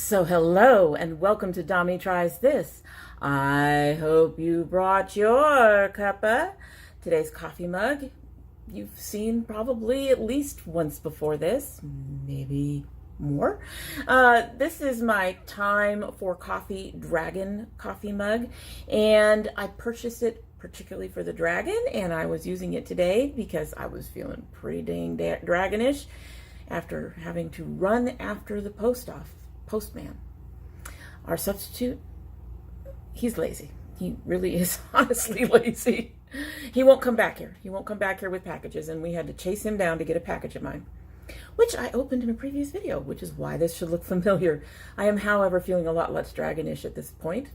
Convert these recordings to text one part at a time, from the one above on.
So hello and welcome to domytriesthis. I hope you brought your cuppa. Today's coffee mug you've seen probably at least once before this, maybe more. This is my Time for Coffee Dragon coffee mug, and I purchased it particularly for the dragon, and I was using it today because I was feeling pretty dang dragonish after having to run after the postman. Our substitute, he's lazy. He really is honestly lazy. He won't come back here. He won't come back here with packages, and we had to chase him down to get a package of mine, which I opened in a previous video, which is why this should look familiar. I am, however, feeling a lot less dragonish at this point.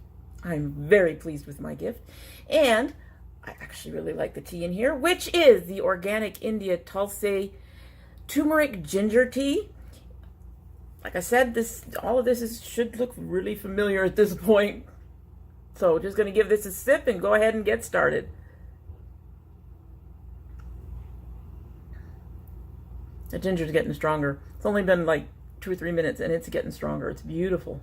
I'm very pleased with my gift, and I actually really like the tea in here, which is the Organic India Tulsi Turmeric Ginger Tea. Like I said, all of this should look really familiar at this point. So just going to give this a sip and go ahead and get started. The ginger's getting stronger. It's only been like 2 or 3 minutes and it's getting stronger. It's beautiful.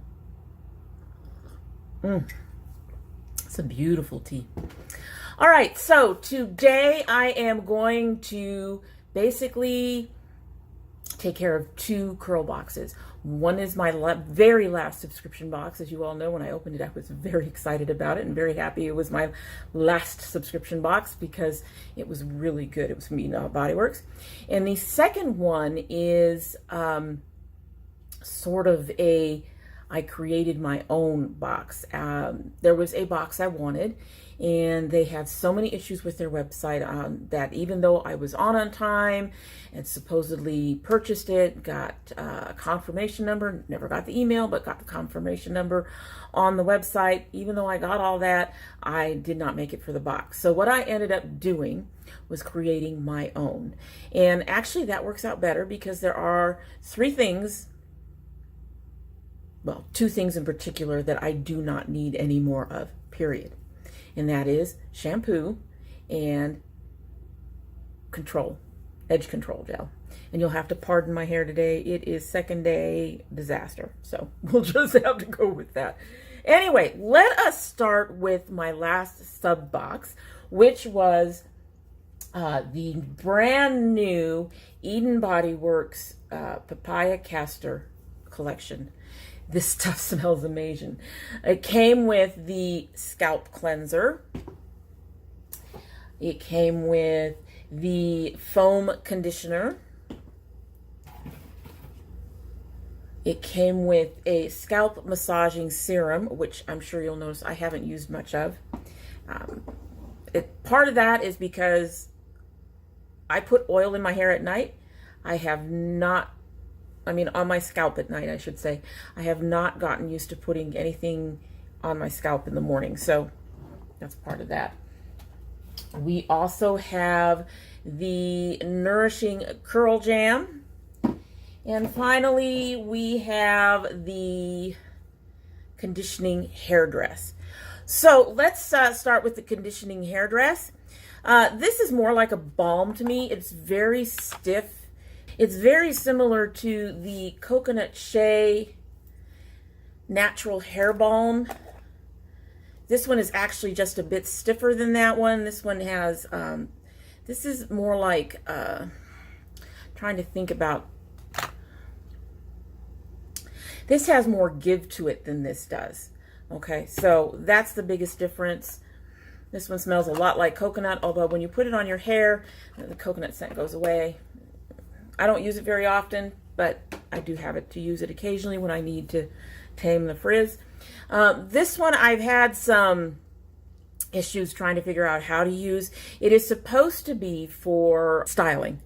It's a beautiful tea. All right, so today I am going to basically take care of 2 CurlBoxes. One is my very last subscription box. As you all know, when I opened it, I was very excited about it and very happy it was my last subscription box because it was really good. It was from Body Works. And the second one is sort of I created my own box. There was a box I wanted, and they had so many issues with their website that even though I was on time and supposedly purchased it, got a confirmation number, never got the email, but got the confirmation number on the website. Even though I got all that, I did not make it for the box. So what I ended up doing was creating my own. And actually that works out better because there are 3 things, well, 2 things in particular that I do not need any more of, period. And that is shampoo and edge control gel. And you'll have to pardon my hair today. It is second day disaster. So we'll just have to go with that. Anyway, let us start with my last sub box, which was the brand new Eden Body Works Papaya Castor collection. This stuff smells amazing. It came with the scalp cleanser. It came with the foam conditioner. It came with a scalp massaging serum, which I'm sure you'll notice I haven't used much of. Part of that is because I put oil in my hair at night. On my scalp at night, I should say. I have not gotten used to putting anything on my scalp in the morning, so that's part of that. We also have the Nourishing Curl Jam. And finally, we have the Conditioning Hairdress. So let's start with the Conditioning Hairdress. This is more like a balm to me. It's very stiff. It's very similar to the Coconut Shea Natural Hair Balm. This one is actually just a bit stiffer than that one. This one has, this is more like, trying to think about, this has more give to it than this does. Okay, so that's the biggest difference. This one smells a lot like coconut, although when you put it on your hair, the coconut scent goes away. I don't use it very often, but I do have it to use it occasionally when I need to tame the frizz. This one I've had some issues trying to figure out how to use. It is supposed to be for styling.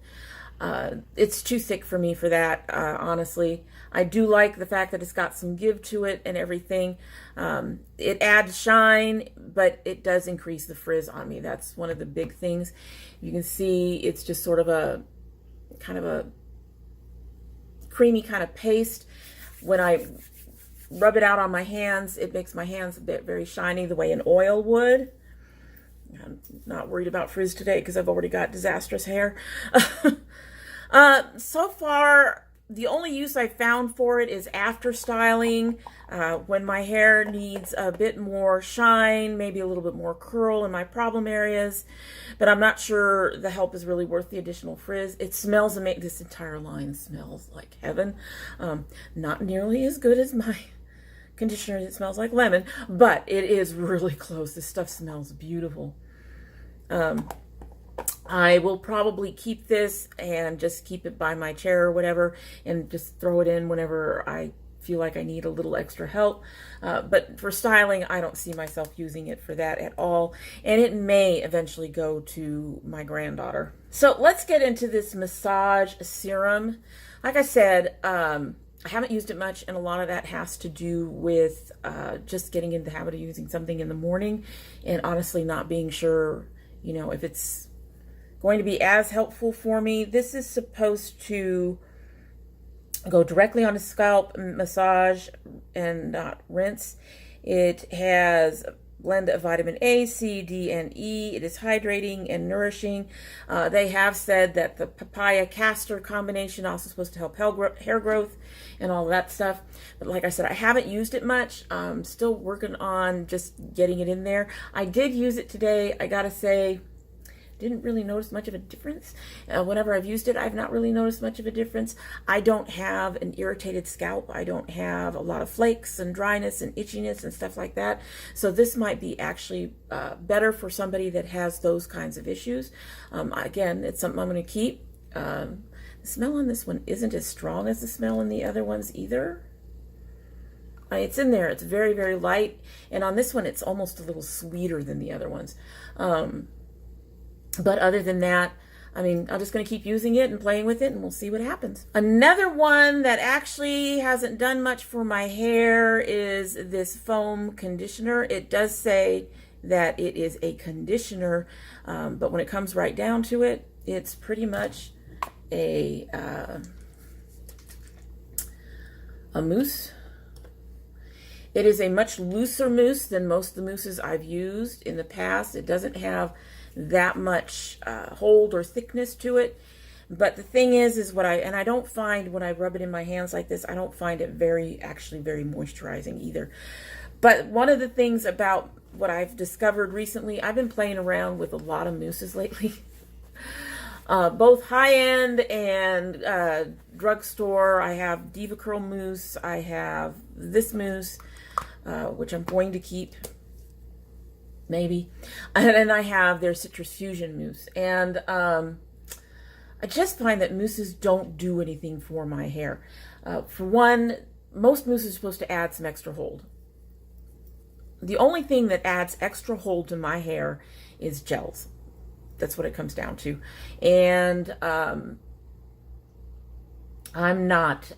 It's too thick for me for that, honestly. I do like the fact that it's got some give to it and everything. It adds shine, but it does increase the frizz on me. That's one of the big things. You can see it's just sort of a kind of a creamy kind of paste. When I rub it out on my hands, it makes my hands very shiny the way an oil would. I'm not worried about frizz today because I've already got disastrous hair. So far, the only use I found for it is after styling, when my hair needs a bit more shine, maybe a little bit more curl in my problem areas, but I'm not sure the help is really worth the additional frizz. It smells amazing. This entire line smells like heaven. Not nearly as good as my conditioner that smells like lemon, but it is really close. This stuff smells beautiful. I will probably keep this and just keep it by my chair or whatever, and just throw it in whenever I feel like I need a little extra help. But for styling, I don't see myself using it for that at all. And it may eventually go to my granddaughter. So let's get into this massage serum. Like I said, I haven't used it much, and a lot of that has to do with just getting into the habit of using something in the morning, and honestly not being sure, you know, if it's going to be as helpful for me. This is supposed to go directly on the scalp, massage, and not rinse. It has a blend of vitamin A, C, D, and E. It is hydrating and nourishing. They have said that the papaya castor combination also supposed to help hair growth and all that stuff. But like I said, I haven't used it much. I'm still working on just getting it in there. I did use it today. I gotta say, didn't really notice much of a difference. Whenever I've used it, I've not really noticed much of a difference. I don't have an irritated scalp. I don't have a lot of flakes and dryness and itchiness and stuff like that. So this might be actually better for somebody that has those kinds of issues. Again, it's something I'm going to keep. The smell on this one isn't as strong as the smell in the other ones either. It's in there. It's very, very light. And on this one, it's almost a little sweeter than the other ones. But other than that, I mean, I'm just going to keep using it and playing with it, and we'll see what happens. Another one that actually hasn't done much for my hair is this foam conditioner. It does say that it is a conditioner, but when it comes right down to it, it's pretty much a mousse. It is a much looser mousse than most of the mousses I've used in the past. It doesn't have that much hold or thickness to it. But the thing is I don't find when I rub it in my hands like this, I don't find it actually very moisturizing either. But one of the things about what I've discovered recently, I've been playing around with a lot of mousses lately. Both high-end and drugstore. I have Diva Curl mousse. I have this mousse, which I'm going to keep, maybe. And then I have their Citrus Fusion mousse. And I just find that mousses don't do anything for my hair. For one, most mousses are supposed to add some extra hold. The only thing that adds extra hold to my hair is gels. That's what it comes down to. And I'm not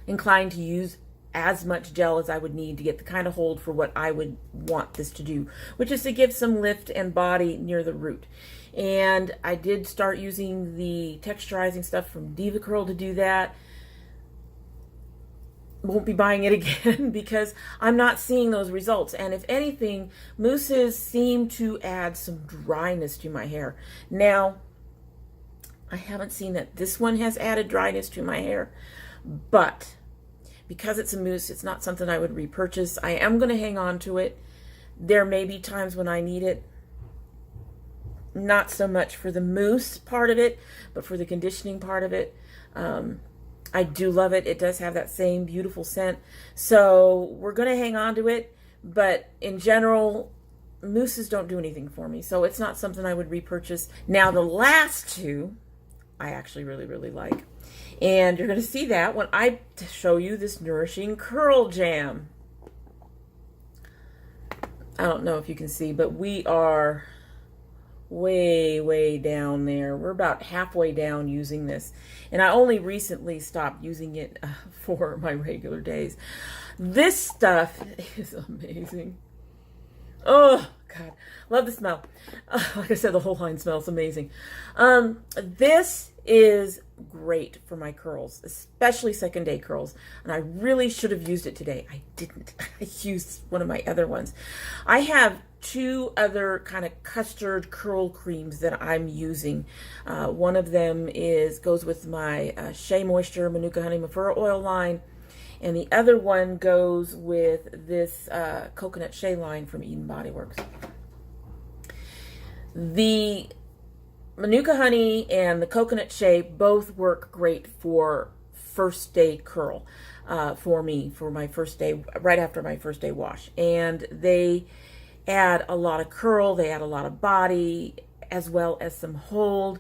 inclined to use as much gel as I would need to get the kind of hold for what I would want this to do, which is to give some lift and body near the root. And I did start using the texturizing stuff from Diva Curl to do that. Won't be buying it again because I'm not seeing those results. And if anything, mousses seem to add some dryness to my hair. Now, I haven't seen that this one has added dryness to my hair, but because it's a mousse, it's not something I would repurchase. I am going to hang on to it. There may be times when I need it. Not so much for the mousse part of it, but for the conditioning part of it. I do love it. It does have that same beautiful scent. So we're going to hang on to it. But in general, mousses don't do anything for me. So it's not something I would repurchase. Now, the last two, I actually really, really like. And you're going to see that when I show you this Nourishing Curl Jam. I don't know if you can see, but we are way down there. We're about halfway down using this, and I only recently stopped using it for my regular days. This stuff is amazing. Oh God, love the smell. Like I said, the whole line smells amazing. This is great for my curls, especially second day curls, and I really should have used it today. I didn't. I used one of my other ones. I have two other kind of custard curl creams that I'm using. One of them goes with my Shea Moisture Manuka Honey Mafura Oil line, and the other one goes with this Coconut Shea line from Eden Body Works. The Manuka Honey and the Coconut Shea both work great for first day curl for me, for my first day, right after my first day wash. And they add a lot of curl, they add a lot of body, as well as some hold.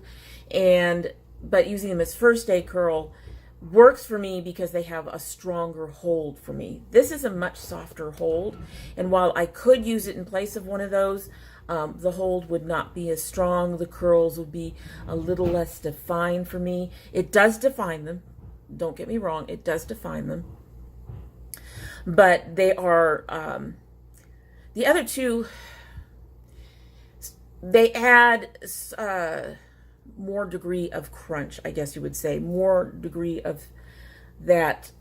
But using them as first day curl works for me because they have a stronger hold for me. This is a much softer hold, and while I could use it in place of one of those, the hold would not be as strong. The curls would be a little less defined for me. It does define them. Don't get me wrong. It does define them. But they are, the other two, they add more degree of crunch, I guess you would say. More degree of that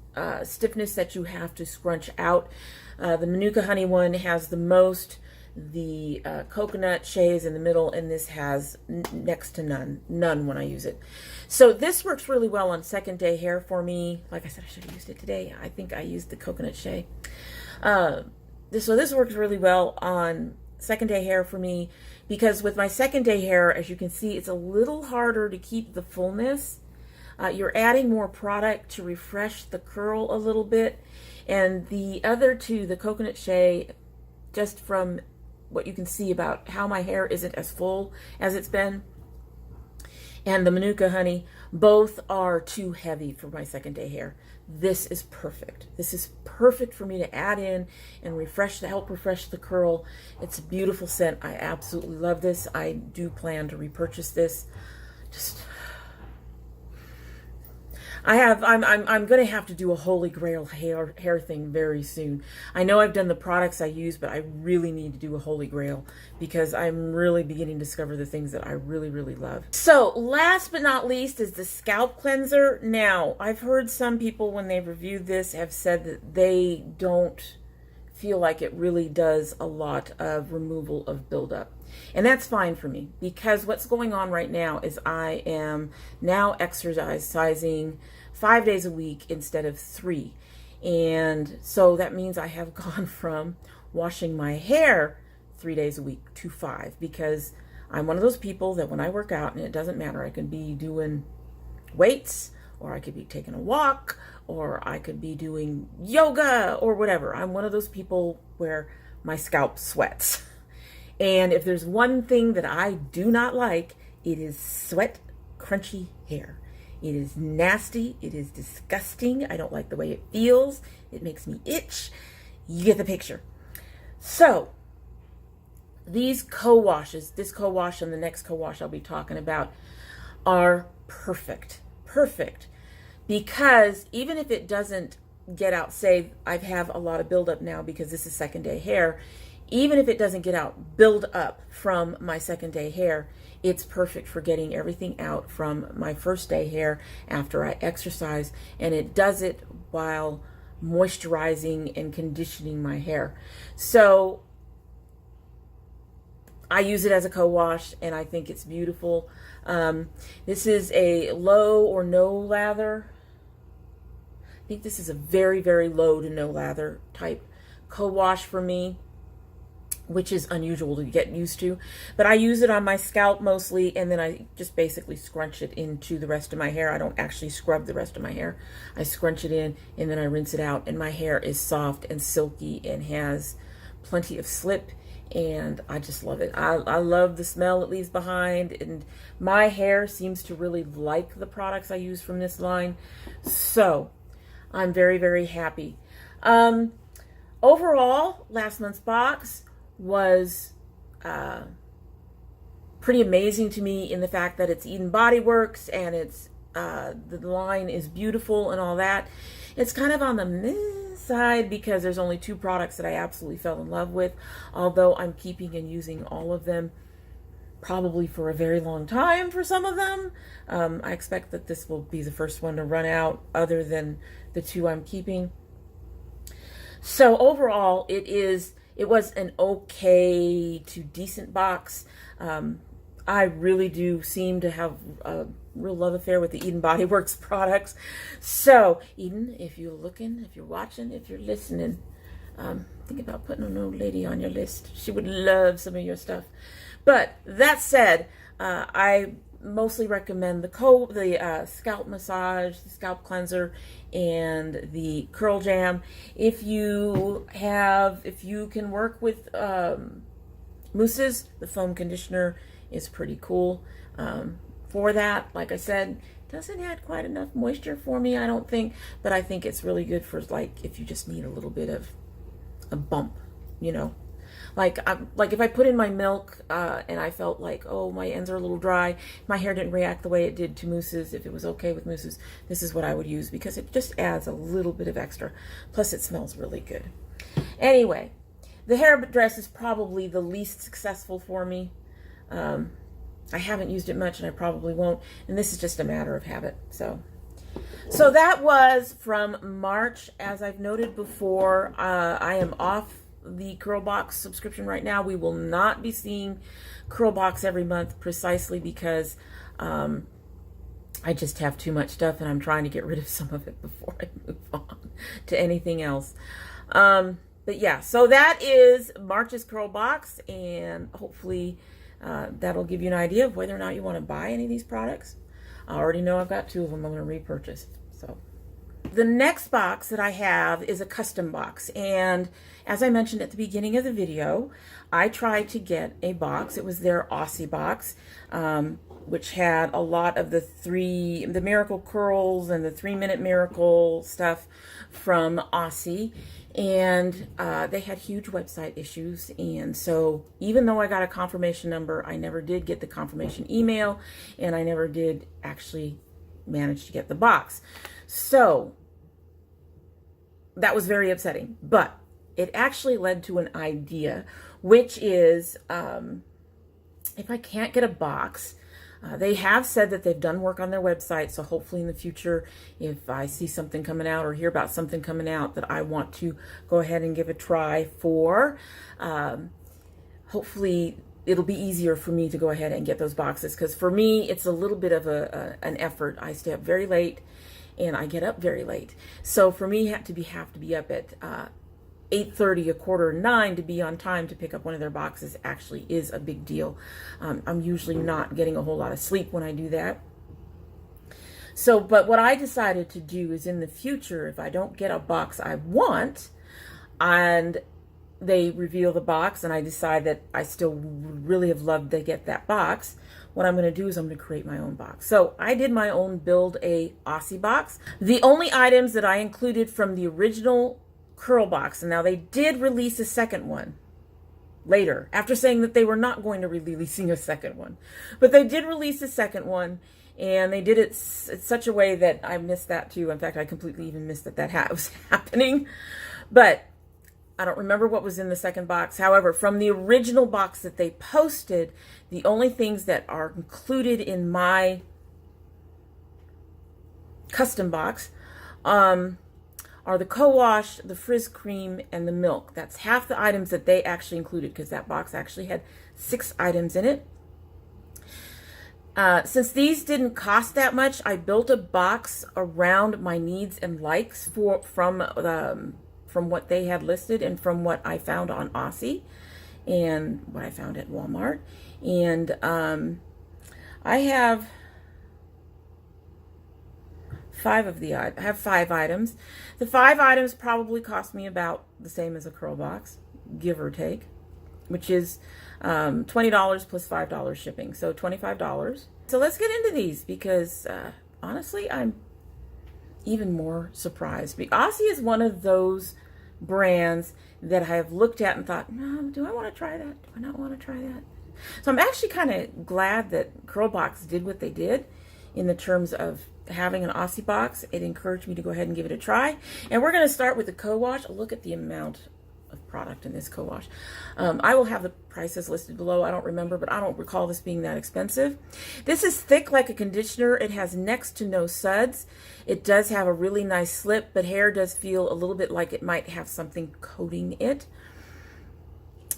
stiffness that you have to scrunch out. The Manuka Honey one has the most. The Coconut Shea is in the middle, and this has next to none when I use it. So this works really well on second day hair for me. Like I said, I should have used it today. I think I used the Coconut Shea. So this works really well on second day hair for me, because with my second day hair, as you can see, it's a little harder to keep the fullness. You're adding more product to refresh the curl a little bit, and the other two, the Coconut Shea, just from what you can see about how my hair isn't as full as it's been, and the Manuka Honey, both are too heavy for my second day hair. This is perfect. This is perfect for me to add in and help refresh the curl. It's a beautiful scent. I absolutely love this. I do plan to repurchase this. I'm going to have to do a Holy Grail hair thing very soon. I know I've done the products I use, but I really need to do a Holy Grail because I'm really beginning to discover the things that I really, really love. So last but not least is the scalp cleanser. Now, I've heard some people when they've reviewed this have said that they don't feel like it really does a lot of removal of buildup. And that's fine for me, because what's going on right now is I am now exercising 5 days a week instead of 3. And so that means I have gone from washing my hair 3 days a week to 5, because I'm one of those people that when I work out, and it doesn't matter, I could be doing weights, or I could be taking a walk, or I could be doing yoga or whatever. I'm one of those people where my scalp sweats. And if there's one thing that I do not like, it is sweat, crunchy hair. It is nasty. It is disgusting. I don't like the way it feels. It makes me itch. You get the picture. So these co-washes, this co-wash and the next co-wash I'll be talking about, are perfect. Perfect. Because even if it doesn't get out, say I have a lot of buildup now because this is second day hair, even if it doesn't get out, build up from my second day hair, it's perfect for getting everything out from my first day hair after I exercise, and it does it while moisturizing and conditioning my hair. So I use it as a co-wash, and I think it's beautiful. This is a low or no lather. I think this is a very, very low to no lather type co-wash for me, which is unusual to get used to. But I use it on my scalp mostly, and then I just basically scrunch it into the rest of my hair. I don't actually scrub the rest of my hair. I scrunch it in, and then I rinse it out, and my hair is soft and silky and has plenty of slip, and I just love it. I love the smell it leaves behind, and my hair seems to really like the products I use from this line. So I'm very, very happy. Overall, last month's box was pretty amazing to me in the fact that it's Eden Body Works, and it's the line is beautiful and all that. It's kind of on the meh side because there's only 2 products that I absolutely fell in love with, although I'm keeping and using all of them probably for a very long time for some of them. I expect that this will be the first one to run out other than the 2 I'm keeping. So overall, it is it was an okay to decent box. I really do seem to have a real love affair with the Eden Body Works products. So, Eden, if you're looking, if you're watching, if you're listening, think about putting an old lady on your list. She would love some of your stuff. But that said, I mostly recommend the scalp massage, the scalp cleanser, and the curl jam. If you can work with mousses, the foam conditioner is pretty cool for that. Like I said, doesn't add quite enough moisture for me, I don't think, but I think it's really good for like if you just need a little bit of a bump, you know. Like if I put in my milk and I felt like, oh, my ends are a little dry, my hair didn't react the way it did to mousses, if it was okay with mousses, this is what I would use because it just adds a little bit of extra. Plus it smells really good. Anyway, the hairdress is probably the least successful for me. I haven't used it much and I probably won't. And this is just a matter of habit. So that was from March. As I've noted before, I am off the CurlBox subscription right now. We will not be seeing CurlBox every month precisely because I just have too much stuff and I'm trying to get rid of some of it before I move on to anything else. But yeah, so that is March's CurlBox, and hopefully that'll give you an idea of whether or not you want to buy any of these products. I already know I've got 2 of them I'm going to repurchase. So the next box that I have is a custom box, and as I mentioned at the beginning of the video, I tried to get a box. It was their Aussie box, which had a lot of the Miracle Curls and the 3-Minute Miracle stuff from Aussie. And they had huge website issues, and so even though I got a confirmation number, I never did get the confirmation email, and I never did actually manage to get the box. So that was very upsetting, but it actually led to an idea, which is if I can't get a box, they have said that they've done work on their website, so hopefully in the future, if I see something coming out or hear about something coming out that I want to go ahead and give a try for, hopefully it'll be easier for me to go ahead and get those boxes, because for me, it's a little bit of an effort. I stay up very late, and I get up very late. So for me, have to be up at 8:30, 8:45 to be on time to pick up one of their boxes actually is a big deal. I'm usually not getting a whole lot of sleep when I do that. So, but what I decided to do is in the future, if I don't get a box I want, and they reveal the box and I decide that I still would really have loved to get that box, what I'm going to do is I'm going to create my own box. So I did my own build a Aussie box. The only items that I included from the original CurlBox, and now they did release a second one later after saying that they were not going to be releasing a second one, but they did release a second one, and they did it in such a way that I missed that too. In fact, I completely even missed that was happening, but I don't remember what was in the second box. However, from the original box that they posted, the only things that are included in my custom box are the co-wash, the frizz cream, and the milk. That's half the items that they actually included, because that box actually had 6 items in it. Since these didn't cost that much, I built a box around my needs and likes from what they had listed and from what I found on Aussie and what I found at Walmart. And I have 5 items. The 5 items probably cost me about the same as a CurlBox, give or take, which is $20 plus $5 shipping, so $25. So let's get into these, because honestly, I'm even more surprised. Aussie is one of those brands that I have looked at and thought, no, do I want to try that? Do I not want to try that? So I'm actually kind of glad that CurlBox did what they did in the terms of having an Aussie box. It encouraged me to go ahead and give it a try. And we're going to start with the co-wash. Look at the amount of product in this co-wash. I will have the prices listed below. I don't remember, but I don't recall this being that expensive. This is thick like a conditioner. It has next to no suds. It does have a really nice slip, but hair does feel a little bit like it might have something coating it.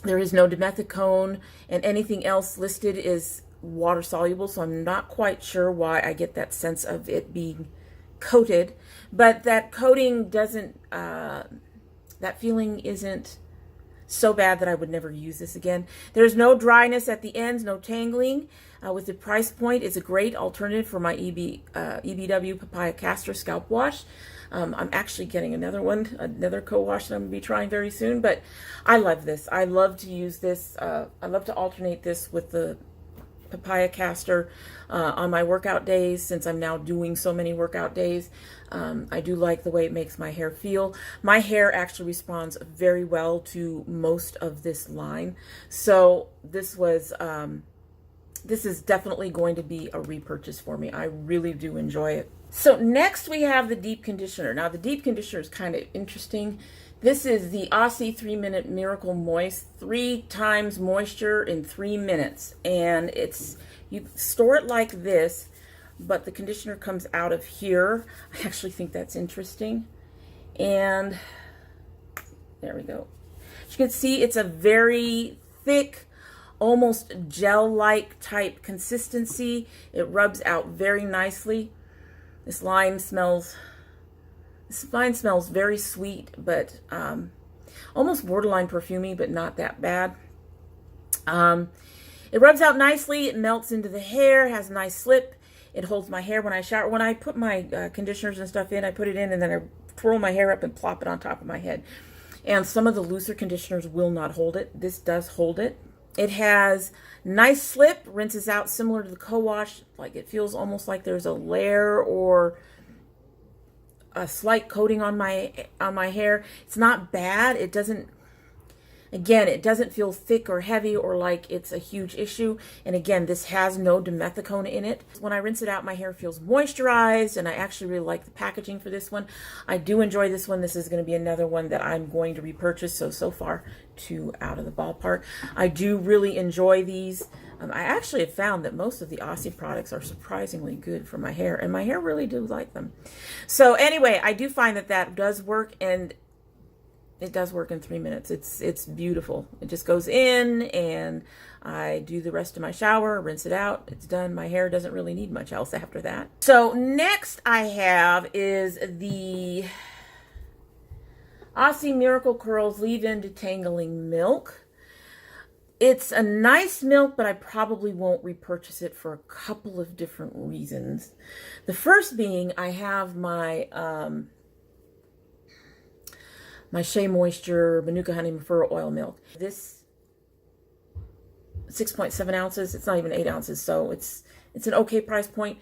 There is no dimethicone, and anything else listed is water soluble, so I'm not quite sure why I get that sense of it being coated. But that coating doesn't, that feeling isn't so bad that I would never use this again. There's no dryness at the ends, no tangling. With the price point, it's a great alternative for my EBW Papaya Castor Scalp Wash. I'm actually getting another one, another co-wash that I'm going to be trying very soon, but I love this. I love to use this. I love to alternate this with the Papaya Castor on my workout days, since I'm now doing so many workout days. I do like the way it makes my hair feel. My hair actually responds very well to most of this line. So this was, this is definitely going to be a repurchase for me. I really do enjoy it. So next we have the deep conditioner. Now the deep conditioner is kind of interesting. This is the Aussie 3-minute Miracle Moist, 3 times moisture in 3 minutes. And it's, you store it like this, but the conditioner comes out of here. I actually think that's interesting. And there we go. As you can see, it's a very thick, almost gel-like type consistency. It rubs out very nicely. This line smells very sweet, but almost borderline perfumey, but not that bad. It rubs out nicely. It melts into the hair, has a nice slip. It holds my hair when I shower. When I put my conditioners and stuff in, I put it in and then I twirl my hair up and plop it on top of my head. And some of the looser conditioners will not hold it. This does hold it. It has nice slip, rinses out similar to the co-wash. Like, it feels almost like there's a layer or a slight coating on my hair. It's not bad. It doesn't, again, it doesn't feel thick or heavy or like it's a huge issue. And again, this has no dimethicone in it. When I rinse it out, my hair feels moisturized, and I actually really like the packaging for this one. I do enjoy this one. This is going to be another one that I'm going to repurchase. So far, 2 out of the ballpark. I do really enjoy these. I actually have found that most of the Aussie products are surprisingly good for my hair, and my hair really do like them. So anyway, I do find that that does work, and it does work in 3 minutes. It's beautiful. It just goes in, and I do the rest of my shower, rinse it out, it's done. My hair doesn't really need much else after that. So next I have is the Aussie Miracle Curls Leave-In Detangling Milk. It's a nice milk, but I probably won't repurchase it for a couple of different reasons. The first being, I have my my Shea Moisture Manuka Honey Mafura Oil Milk. This 6.7 ounces. It's not even 8 ounces, so it's an okay price point.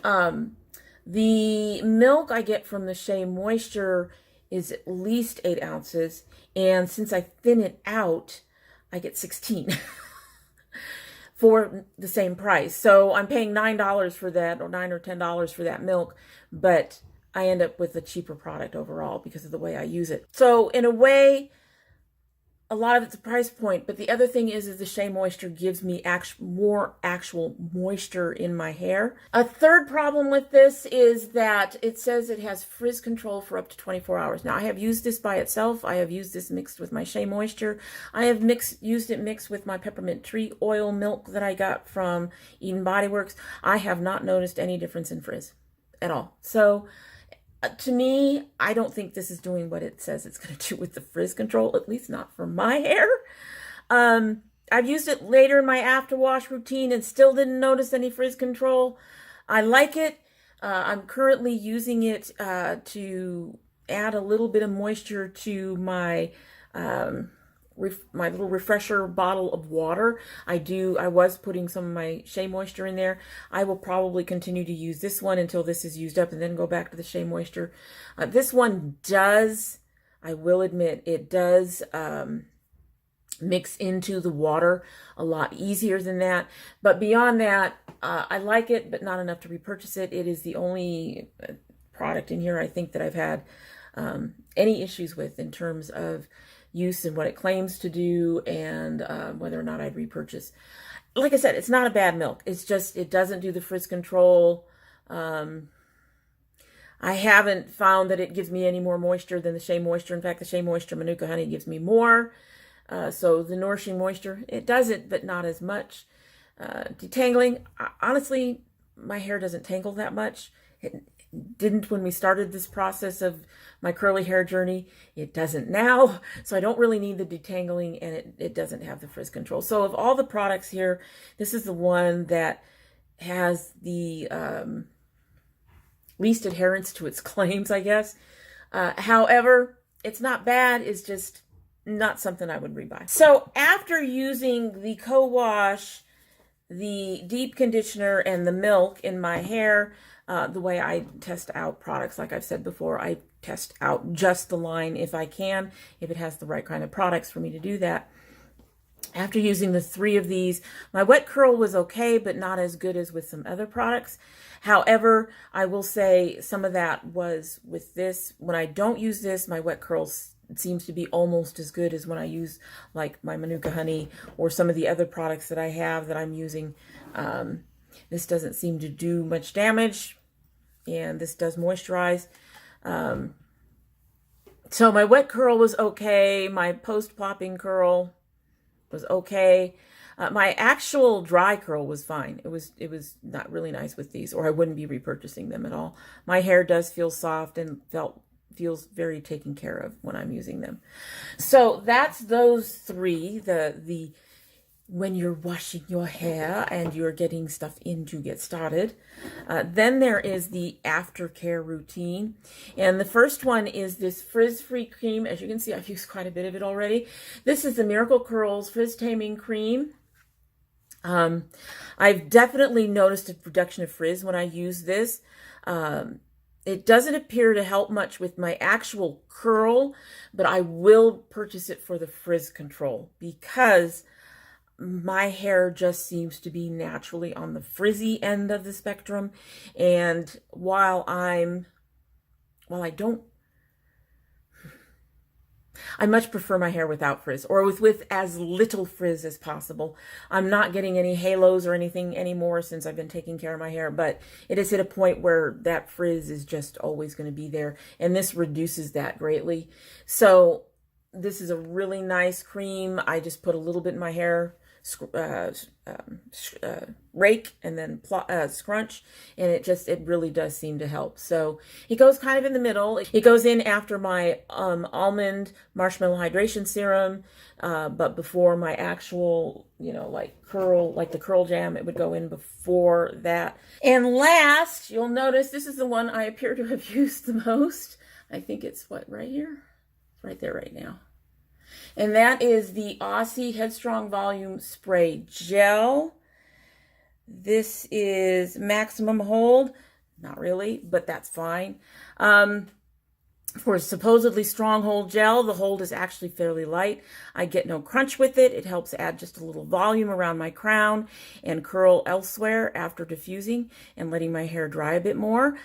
The milk I get from the Shea Moisture is at least 8 ounces, and since I thin it out, I get 16 for the same price. So I'm paying $9 for that, or $9 or $10 for that milk, but I end up with a cheaper product overall because of the way I use it. So in a way, a lot of it's a price point, but the other thing is the Shea Moisture gives me more actual moisture in my hair. A third problem with this is that it says it has frizz control for up to 24 hours. Now, I have used this by itself. I have used this mixed with my Shea Moisture. I have used it mixed with my peppermint tree oil milk that I got from Eden Body Works. I have not noticed any difference in frizz at all. So to me, I don't think this is doing what it says it's going to do with the frizz control, at least not for my hair. I've used it later in my after wash routine and still didn't notice any frizz control. I like it. I'm currently using it to add a little bit of moisture to my my little refresher bottle of water. I was putting some of my Shea Moisture in there. I will probably continue to use this one until this is used up and then go back to the Shea Moisture. This one does, I will admit, it does mix into the water a lot easier than that. But beyond that, I like it, but not enough to repurchase it. It is the only product in here I think that I've had any issues with in terms of use and what it claims to do, and whether or not I'd repurchase. Like I said, it's not a bad milk. It's just, it doesn't do the frizz control. I haven't found that it gives me any more moisture than the Shea Moisture. In fact, the Shea Moisture Manuka Honey gives me more. So the nourishing moisture, it does it, but not as much. Detangling, honestly, my hair doesn't tangle that much. It didn't when we started this process of my curly hair journey. It doesn't now, so I don't really need the detangling, and it doesn't have the frizz control. So of all the products here, this is the one that has the least adherence to its claims, I guess. However, it's not bad. It's just not something I would rebuy. So after using the co-wash, the deep conditioner, and the milk in my hair, the way I test out products, like I've said before, I test out just the line if I can, if it has the right kind of products for me to do that. After using the 3 of these, my wet curl was okay, but not as good as with some other products. However, I will say some of that was with this. When I don't use this, my wet curls seems to be almost as good as when I use like my Manuka honey or some of the other products that I have that I'm using. This doesn't seem to do much damage, and this does moisturize. So my wet curl was okay. My post-popping curl was okay. My actual dry curl was fine. It was not really nice with these, or I wouldn't be repurchasing them at all. My hair does feel soft and feels very taken care of when I'm using them. So that's those 3, the when you're washing your hair and you're getting stuff in to get started. Then there is the aftercare routine. And the first one is this frizz-free cream. As you can see, I've used quite a bit of it already. This is the Miracle Curls Frizz Taming Cream. I've definitely noticed a reduction of frizz when I use this. It doesn't appear to help much with my actual curl, but I will purchase it for the frizz control because my hair just seems to be naturally on the frizzy end of the spectrum. And while I much prefer my hair without frizz, or with as little frizz as possible. I'm not getting any halos or anything anymore since I've been taking care of my hair, but it has hit a point where that frizz is just always going to be there, and this reduces that greatly. So this is a really nice cream. I just put a little bit in my hair, rake, and then scrunch, and it really does seem to help. So it goes kind of in the middle. It goes in after my almond marshmallow hydration serum, but before my actual, like the curl jam, it would go in before that. And last, you'll notice this is the one I appear to have used the most. I think it's right here, right there right now. And that is the Aussie Headstrong Volume Spray Gel. This is maximum hold. Not really, but that's fine. For supposedly strong hold gel, the hold is actually fairly light. I get no crunch with it. It helps add just a little volume around my crown and curl elsewhere after diffusing and letting my hair dry a bit more.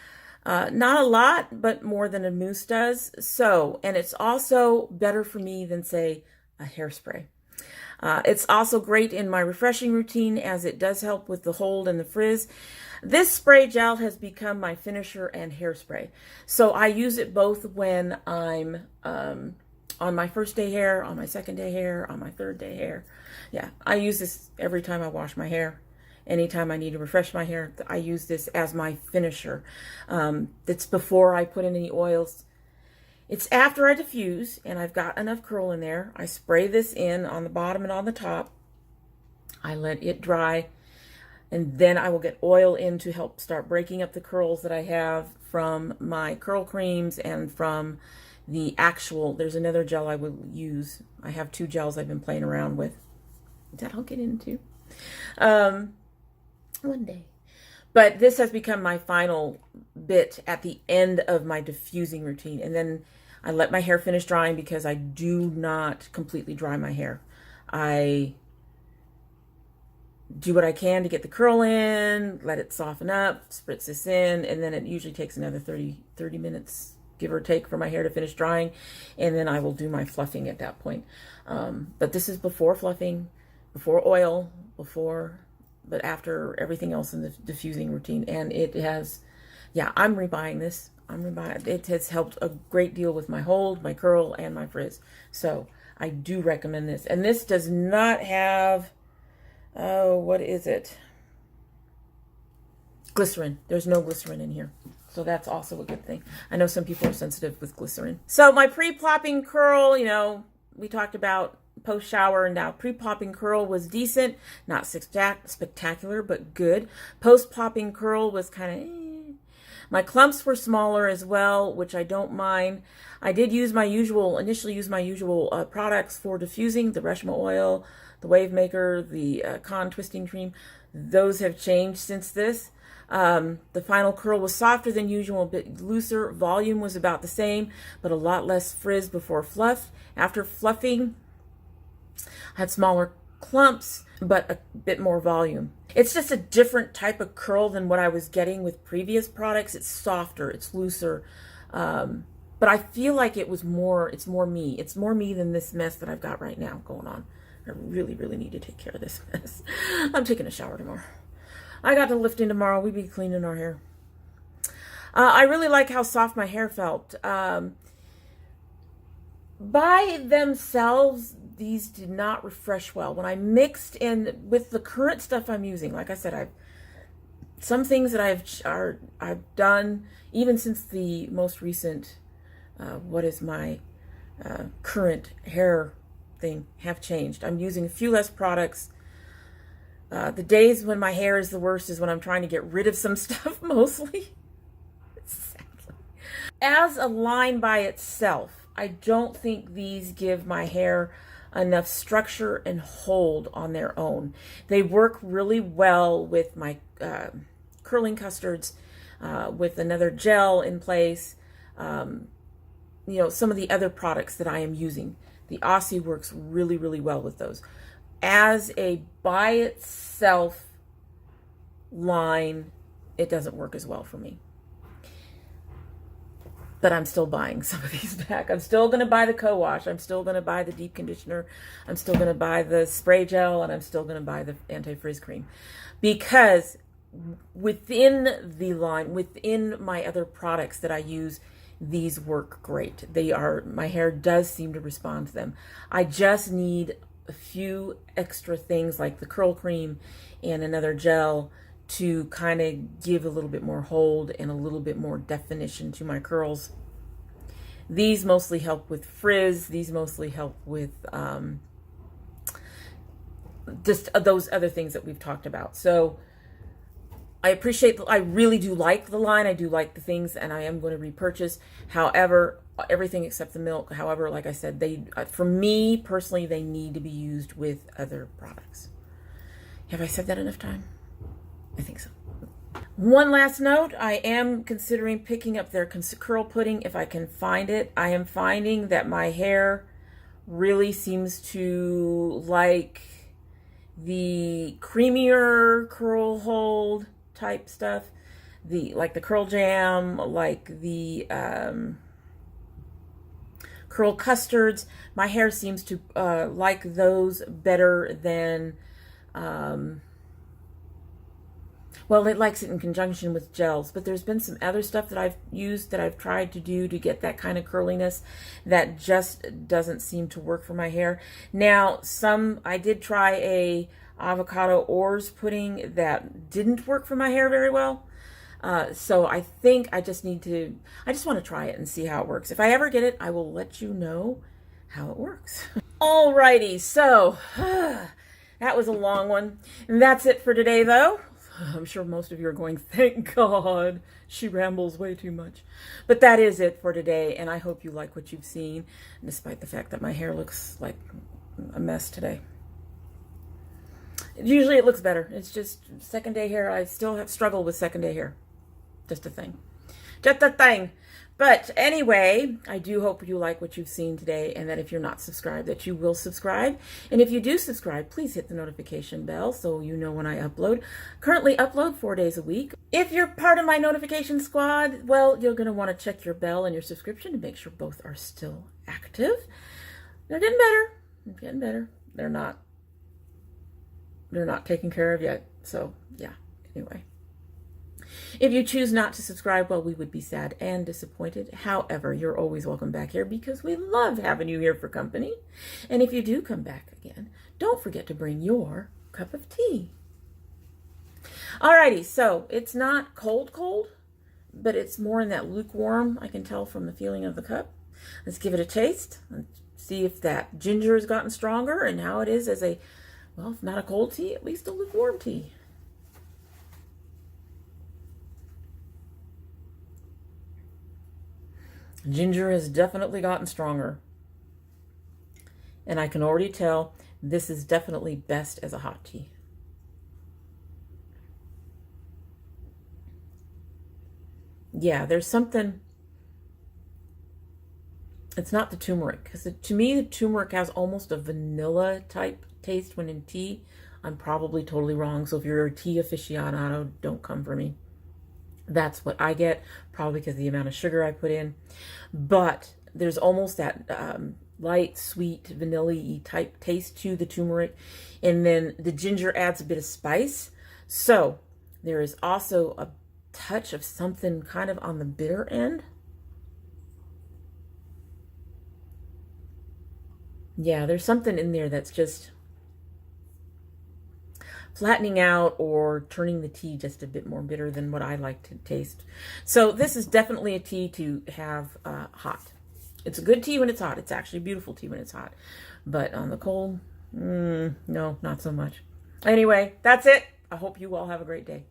Not a lot, but more than a mousse does. So, and it's also better for me than, say, a hairspray. It's also great in my refreshing routine as it does help with the hold and the frizz. This spray gel has become my finisher and hairspray. So I use it both when I'm on my first day hair, on my second day hair, on my third day hair. Yeah, I use this every time I wash my hair. Anytime I need to refresh my hair, I use this as my finisher. It's before I put in any oils. It's after I diffuse and I've got enough curl in there. I spray this in on the bottom and on the top. I let it dry, and then I will get oil in to help start breaking up the curls that I have from my curl creams and from the actual, there's another gel I will use. I have 2 gels I've been playing around with that I'll get into one day. But this has become my final bit at the end of my diffusing routine. And then I let my hair finish drying because I do not completely dry my hair. I do what I can to get the curl in, let it soften up, spritz this in, and then it usually takes another 30 minutes, give or take, for my hair to finish drying. And then I will do my fluffing at that point. But this is before fluffing, before oil, but after everything else in the diffusing routine. And it has, yeah, I'm rebuying this. It has helped a great deal with my hold, my curl, and my frizz. So I do recommend this. And this does not have, oh, what is it? Glycerin. There's no glycerin in here. So that's also a good thing. I know some people are sensitive with glycerin. So my pre-plopping curl, you know, we talked about post-shower, and now pre-popping curl was decent. Not spectacular, but good. Post-popping curl was kind of My clumps were smaller as well, which I don't mind. I did use initially use my usual products for diffusing, the Reshma oil, the Wave Maker, the Con Twisting Cream. Those have changed since this. The final curl was softer than usual, a bit looser. Volume was about the same, but a lot less frizz before fluff. After fluffing, I had smaller clumps, but a bit more volume. It's just a different type of curl than what I was getting with previous products. It's softer, it's looser, but I feel like it's more me. It's more me than this mess that I've got right now going on. I really, really need to take care of this mess. I'm taking a shower tomorrow. I got to lifting tomorrow. We'd be cleaning our hair. I really like how soft my hair felt. By themselves, these did not refresh well. When I mixed in with the current stuff I'm using, like I said, some things that I've done even since the most recent, what is my current hair thing, have changed. I'm using a few less products. The days when my hair is the worst is when I'm trying to get rid of some stuff, mostly. Sadly. As a line by itself, I don't think these give my hair enough structure and hold on their own. They work really well with my curling custards, with another gel in place, you know, some of the other products that I am using. The Aussie works really, really well with those. As a by itself line, it doesn't work as well for me. But I'm still buying some of these back. I'm still going to buy the co-wash. I'm still going to buy the deep conditioner. I'm still going to buy the spray gel, and I'm still going to buy the anti-frizz cream. Because within the line, within my other products that I use, these work great. My hair does seem to respond to them. I just need a few extra things like the curl cream and another gel to kind of give a little bit more hold and a little bit more definition to my curls. These mostly help with frizz. These mostly help with just those other things that we've talked about. So I really do like the line. I do like the things, and I am going to repurchase. However, everything except the milk. However, like I said, for me personally, they need to be used with other products. Have I said that enough time? I think so. One last note, I am considering picking up their curl pudding if I can find it. I am finding that my hair really seems to like the creamier curl hold type stuff, like the curl jam, like the curl custards. My hair seems to like those better than well, it likes it in conjunction with gels, but there's been some other stuff that I've used, that I've tried to do to get that kind of curliness that just doesn't seem to work for my hair. Now, I did try a avocado ores pudding that didn't work for my hair very well. So I think I just want to try it and see how it works. If I ever get it, I will let you know how it works. Alrighty, so that was a long one. And that's it for today, though. I'm sure most of you are going, thank God, she rambles way too much. But that is it for today, and I hope you like what you've seen, despite the fact that my hair looks like a mess today. Usually it looks better. It's just second day hair. I still have struggled with second day hair. Just a thing. Just a thing. But anyway, I do hope you like what you've seen today, and that if you're not subscribed, that you will subscribe. And if you do subscribe, please hit the notification bell so you know when I upload. Currently upload 4 days a week. If you're part of my notification squad, well, you're going to want to check your bell and your subscription to make sure both are still active. They're getting better. They're getting better. They're not taken care of yet. So, yeah. Anyway. If you choose not to subscribe, well, we would be sad and disappointed. However, you're always welcome back here because we love having you here for company. And if you do come back again, don't forget to bring your cup of tea. Alrighty, so it's not cold, but it's more in that lukewarm. I can tell from the feeling of the cup. Let's give it a taste and see if that ginger has gotten stronger and how it is as a, well, if not a cold tea, at least a lukewarm tea. Ginger has definitely gotten stronger. And I can already tell this is definitely best as a hot tea. Yeah, there's something, it's not the turmeric, because to me the turmeric has almost a vanilla type taste when in tea. I'm probably totally wrong, so if you're a tea aficionado, don't come for me. That's what I get, probably because of the amount of sugar I put in. But there's almost that light, sweet, vanilla-y type taste to the turmeric. And then the ginger adds a bit of spice. So there is also a touch of something kind of on the bitter end. Yeah, there's something in there that's just flattening out or turning the tea just a bit more bitter than what I like to taste. So this is definitely a tea to have hot. It's a good tea when it's hot. It's actually a beautiful tea when it's hot. But on the cold, no, not so much. Anyway, that's it. I hope you all have a great day.